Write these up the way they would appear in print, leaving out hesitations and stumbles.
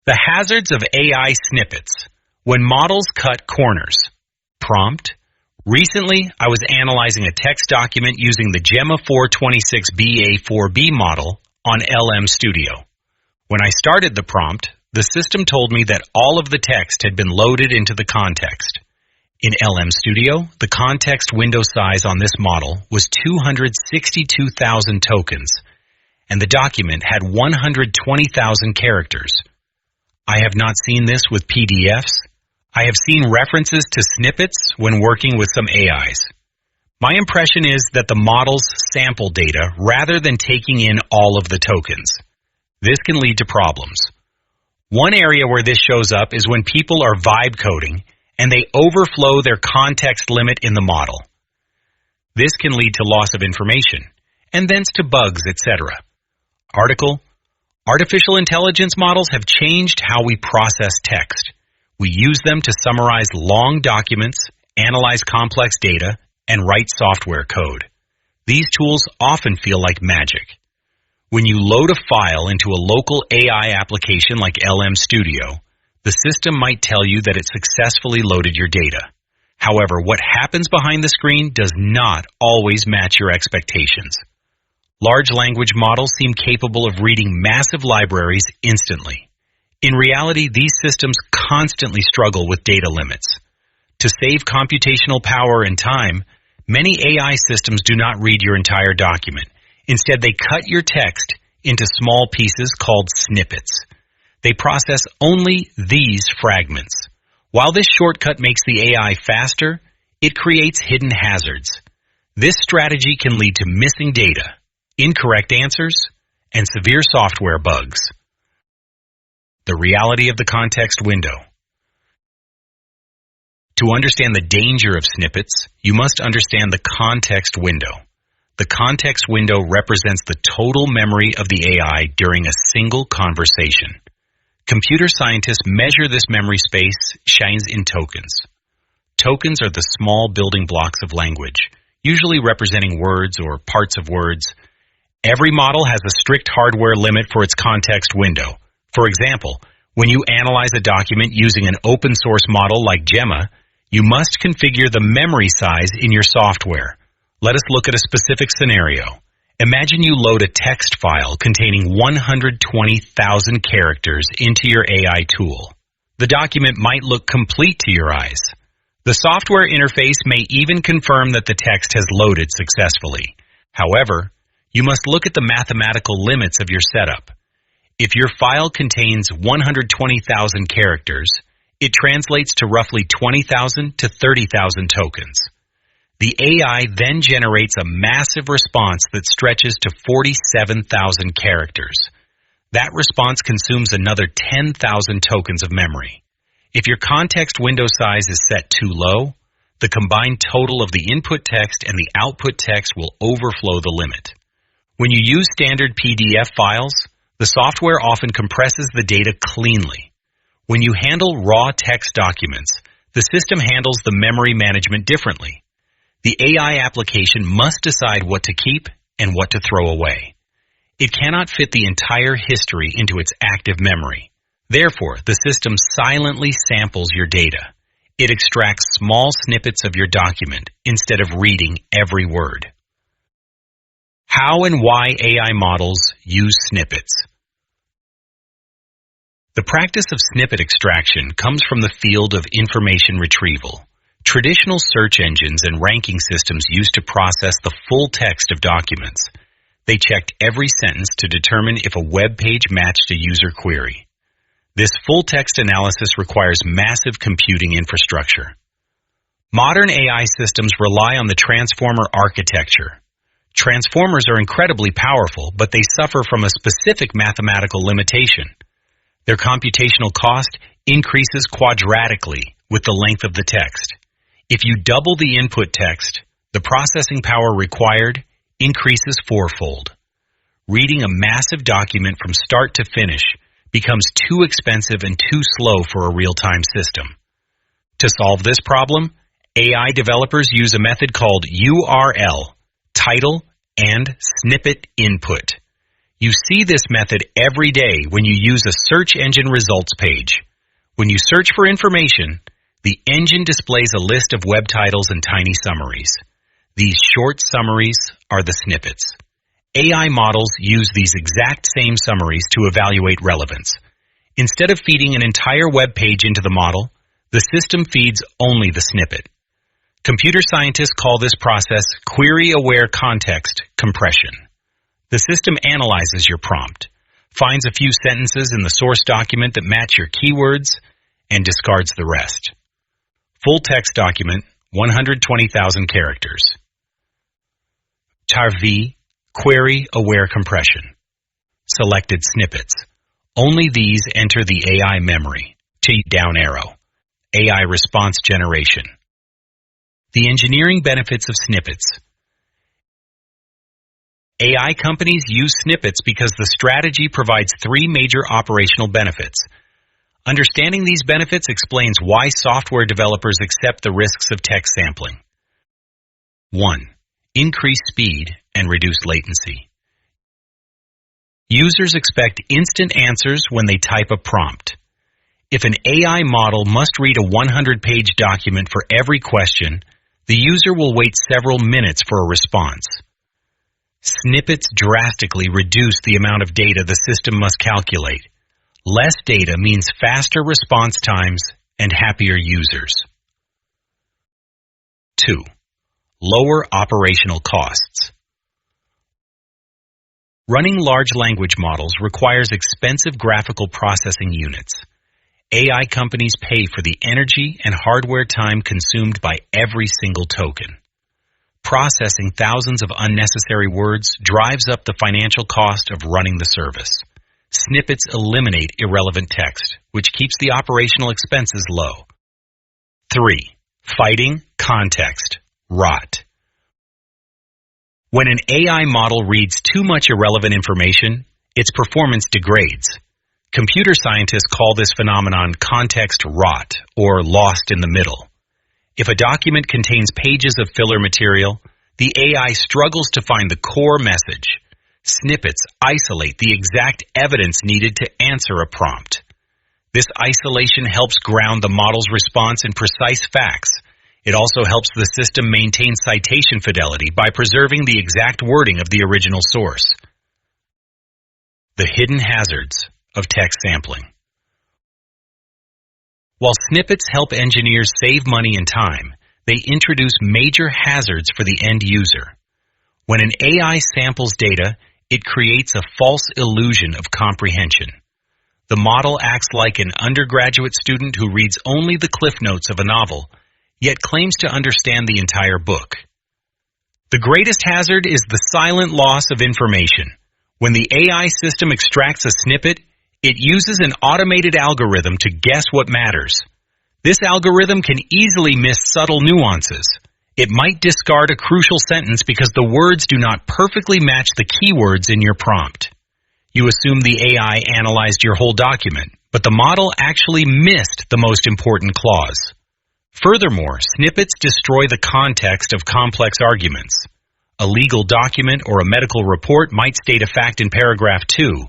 The hazards of AI snippets. When models cut corners. Prompt. Recently, I was analyzing a text document using the Gemma 426BA4B model on LM Studio. When I started the prompt, the system told me that all of the text had been loaded into the context. In LM Studio, the context window size on this model was 262,000 tokens, and the document had 120,000 characters. I have not seen this with PDFs. I have seen references to snippets when working with some AIs. My impression is that the models sample data rather than taking in all of the tokens. This can lead to problems. One area where this shows up is when people are vibe coding and they overflow their context limit in the model. This can lead to loss of information, and thence to bugs, etc. Article: Artificial intelligence models have changed how we process text. We use them to summarize long documents, analyze complex data, and write software code. These tools often feel like magic. When you load a file into a local AI application like LM Studio, the system might tell you that it successfully loaded your data. However, what happens behind the screen does not always match your expectations. Large language models seem capable of reading massive libraries instantly. In reality, these systems constantly struggle with data limits. To save computational power and time, many AI systems do not read your entire document. Instead, they cut your text into small pieces called snippets. They process only these fragments. While this shortcut makes the AI faster, it creates hidden hazards. This strategy can lead to missing data, incorrect answers, and severe software bugs. The reality of the context window. To understand the danger of snippets, you must understand the context window. The context window represents the total memory of the AI during a single conversation. Computer scientists measure this memory space shines in tokens. Tokens are the small building blocks of language, usually representing words or parts of words. Every model has a strict hardware limit for its context window. For example, when you analyze a document using an open source model like Gemma, you must configure the memory size in your software. Let us look at a specific scenario. Imagine you load a text file containing 120,000 characters into your AI tool. The document might look complete to your eyes. The software interface may even confirm that the text has loaded successfully. However, you must look at the mathematical limits of your setup. If your file contains 120,000 characters, it translates to roughly 20,000 to 30,000 tokens. The AI then generates a massive response that stretches to 47,000 characters. That response consumes another 10,000 tokens of memory. If your context window size is set too low, the combined total of the input text and the output text will overflow the limit. When you use standard PDF files, the software often compresses the data cleanly. When you handle raw text documents, the system handles the memory management differently. The AI application must decide what to keep and what to throw away. It cannot fit the entire history into its active memory. Therefore, the system silently samples your data. It extracts small snippets of your document instead of reading every word. How and why AI models use snippets. The practice of snippet extraction comes from the field of information retrieval. Traditional search engines and ranking systems used to process the full text of documents. They checked every sentence to determine if a web page matched a user query. This full text analysis requires massive computing infrastructure. Modern AI systems rely on the transformer architecture. Transformers are incredibly powerful, but they suffer from a specific mathematical limitation. Their computational cost increases quadratically with the length of the text. If you double the input text, the processing power required increases fourfold. Reading a massive document from start to finish becomes too expensive and too slow for a real-time system. To solve this problem, AI developers use a method called URL, title, and snippet input. You see this method every day when you use a search engine results page. When you search for information, the engine displays a list of web titles and tiny summaries. These short summaries are the snippets. AI models use these exact same summaries to evaluate relevance. Instead of feeding an entire web page into the model, the system feeds only the snippet. Computer scientists call this process query-aware context compression. The system analyzes your prompt, finds a few sentences in the source document that match your keywords, and discards the rest. Full text document, 120,000 characters. TARV, query-aware compression. Selected snippets. Only these enter the AI memory. T down arrow. AI response generation. The engineering benefits of snippets. AI companies use snippets because the strategy provides three major operational benefits. Understanding these benefits explains why software developers accept the risks of text sampling. 1. Increase speed and reduce latency. Users expect instant answers when they type a prompt. If an AI model must read a 100-page document for every question, the user will wait several minutes for a response. Snippets drastically reduce the amount of data the system must calculate. Less data means faster response times and happier users. 2. Lower operational costs. Running large language models requires expensive graphical processing units. AI companies pay for the energy and hardware time consumed by every single token. Processing thousands of unnecessary words drives up the financial cost of running the service. Snippets eliminate irrelevant text, which keeps the operational expenses low. 3. Fighting context rot. When an AI model reads too much irrelevant information, its performance degrades. Computer scientists call this phenomenon context rot, or lost in the middle. If a document contains pages of filler material, the AI struggles to find the core message. Snippets isolate the exact evidence needed to answer a prompt. This isolation helps ground the model's response in precise facts. It also helps the system maintain citation fidelity by preserving the exact wording of the original source. The hidden hazards of text sampling. While snippets help engineers save money and time, they introduce major hazards for the end user. When an AI samples data, it creates a false illusion of comprehension. The model acts like an undergraduate student who reads only the cliff notes of a novel, yet claims to understand the entire book. The greatest hazard is the silent loss of information. When the AI system extracts a snippet, it uses an automated algorithm to guess what matters. This algorithm can easily miss subtle nuances. It might discard a crucial sentence because the words do not perfectly match the keywords in your prompt. You assume the AI analyzed your whole document, but the model actually missed the most important clause. Furthermore, snippets destroy the context of complex arguments. A legal document or a medical report might state a fact in paragraph 2,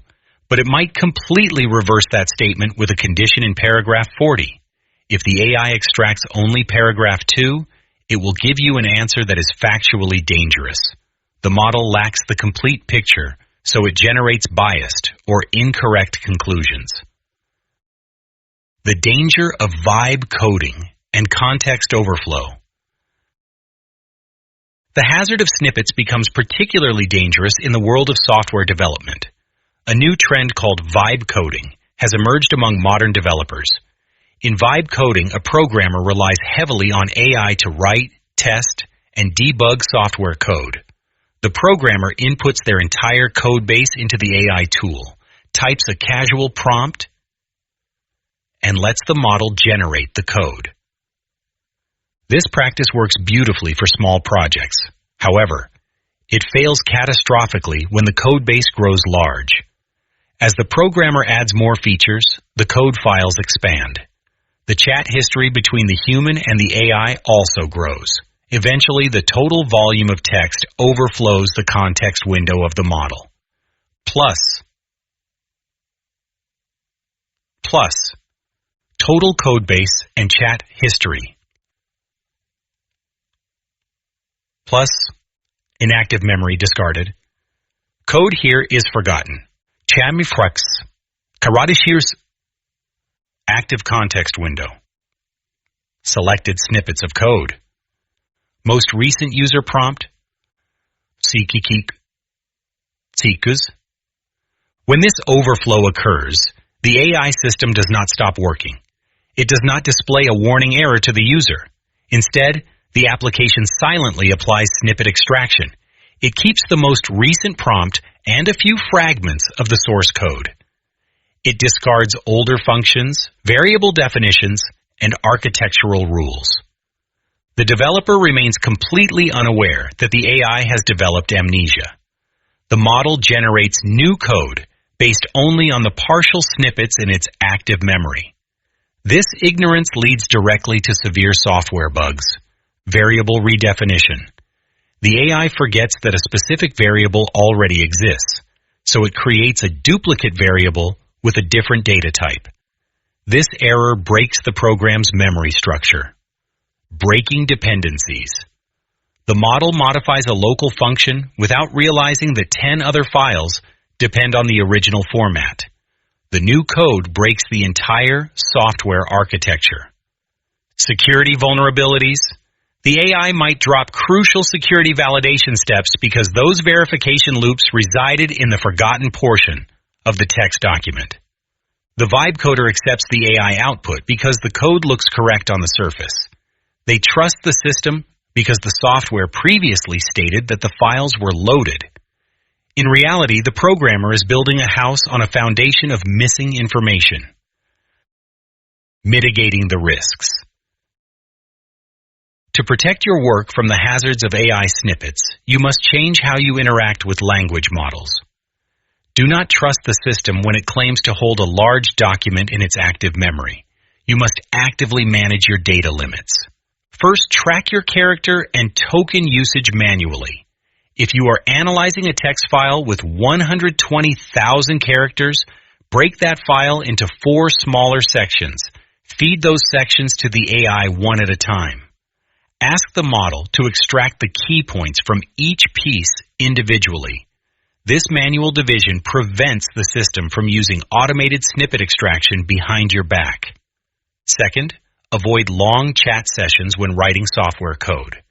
but it might completely reverse that statement with a condition in paragraph 40. If the AI extracts only paragraph 2, it will give you an answer that is factually dangerous. The model lacks the complete picture, so it generates biased or incorrect conclusions. The danger of vibe coding and context overflow. The hazard of snippets becomes particularly dangerous in the world of software development. A new trend called vibe coding has emerged among modern developers. In vibe coding, a programmer relies heavily on AI to write, test, and debug software code. The programmer inputs their entire code base into the AI tool, types a casual prompt, and lets the model generate the code. This practice works beautifully for small projects. However, it fails catastrophically when the code base grows large. As the programmer adds more features, the code files expand. The chat history between the human and the AI also grows. Eventually, the total volume of text overflows the context window of the model. plus, plus, total code base and chat history, plus, inactive memory discarded. Code here is forgotten. Chamifrex, Karadishir's active context window. Selected snippets of code. Most recent user prompt. Sikikik. Sikus. When this overflow occurs, the AI system does not stop working. It does not display a warning error to the user. Instead, the application silently applies snippet extraction. It keeps the most recent prompt and a few fragments of the source code. It discards older functions, variable definitions, and architectural rules. The developer remains completely unaware that the AI has developed amnesia. The model generates new code based only on the partial snippets in its active memory. This ignorance leads directly to severe software bugs. Variable redefinition. The AI forgets that a specific variable already exists, so it creates a duplicate variable with a different data type. This error breaks the program's memory structure. Breaking dependencies. The model modifies a local function without realizing that 10 other files depend on the original format. The new code breaks the entire software architecture. Security vulnerabilities. The AI might drop crucial security validation steps because those verification loops resided in the forgotten portion of the text document. The vibe coder accepts the AI output because the code looks correct on the surface. They trust the system because the software previously stated that the files were loaded. In reality, the programmer is building a house on a foundation of missing information. Mitigating the risks. To protect your work from the hazards of AI snippets, you must change how you interact with language models. Do not trust the system when it claims to hold a large document in its active memory. You must actively manage your data limits. First, track your character and token usage manually. If you are analyzing a text file with 120,000 characters, break that file into 4 smaller sections. Feed those sections to the AI one at a time. Ask the model to extract the key points from each piece individually. This manual division prevents the system from using automated snippet extraction behind your back. Second, avoid long chat sessions when writing software code.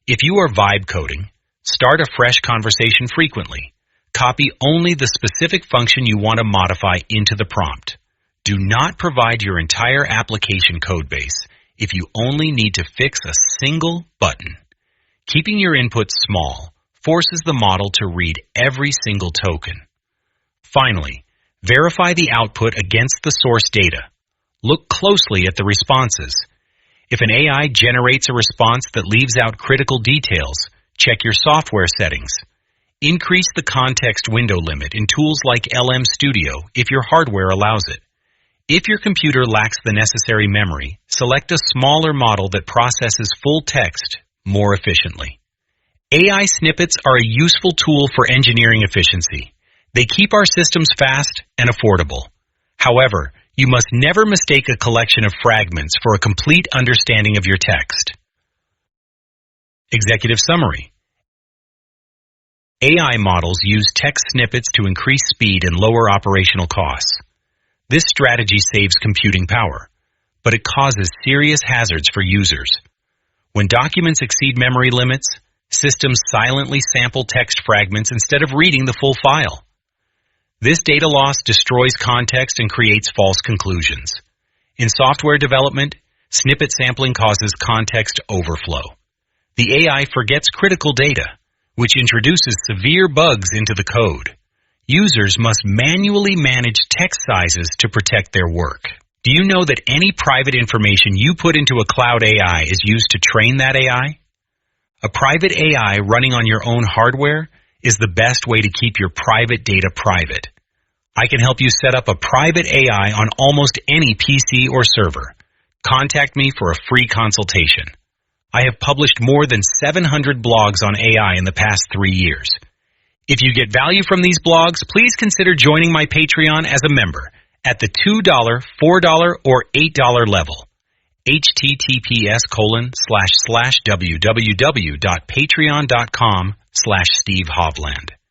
If you are vibe coding, start a fresh conversation frequently. Copy only the specific function you want to modify into the prompt. Do not provide your entire application code base if you only need to fix a single button. Keeping your input small forces the model to read every single token. Finally, verify the output against the source data. Look closely at the responses. If an AI generates a response that leaves out critical details, check your software settings. Increase the context window limit in tools like LM Studio if your hardware allows it. If your computer lacks the necessary memory, select a smaller model that processes full text more efficiently. AI snippets are a useful tool for engineering efficiency. They keep our systems fast and affordable. However, you must never mistake a collection of fragments for a complete understanding of your text. Executive summary. AI models use text snippets to increase speed and lower operational costs. This strategy saves computing power, but it causes serious hazards for users. When documents exceed memory limits, systems silently sample text fragments instead of reading the full file. This data loss destroys context and creates false conclusions. In software development, snippet sampling causes context overflow. The AI forgets critical data, which introduces severe bugs into the code. Users must manually manage text sizes to protect their work. Do you know that any private information you put into a cloud AI is used to train that AI? A private AI running on your own hardware is the best way to keep your private data private. I can help you set up a private AI on almost any PC or server. Contact me for a free consultation. I have published more than 700 blogs on AI in the past 3 years. If you get value from these blogs, please consider joining my Patreon as a member at the $2, $4, or $8 level. https://www.patreon.com/Steve Hovland.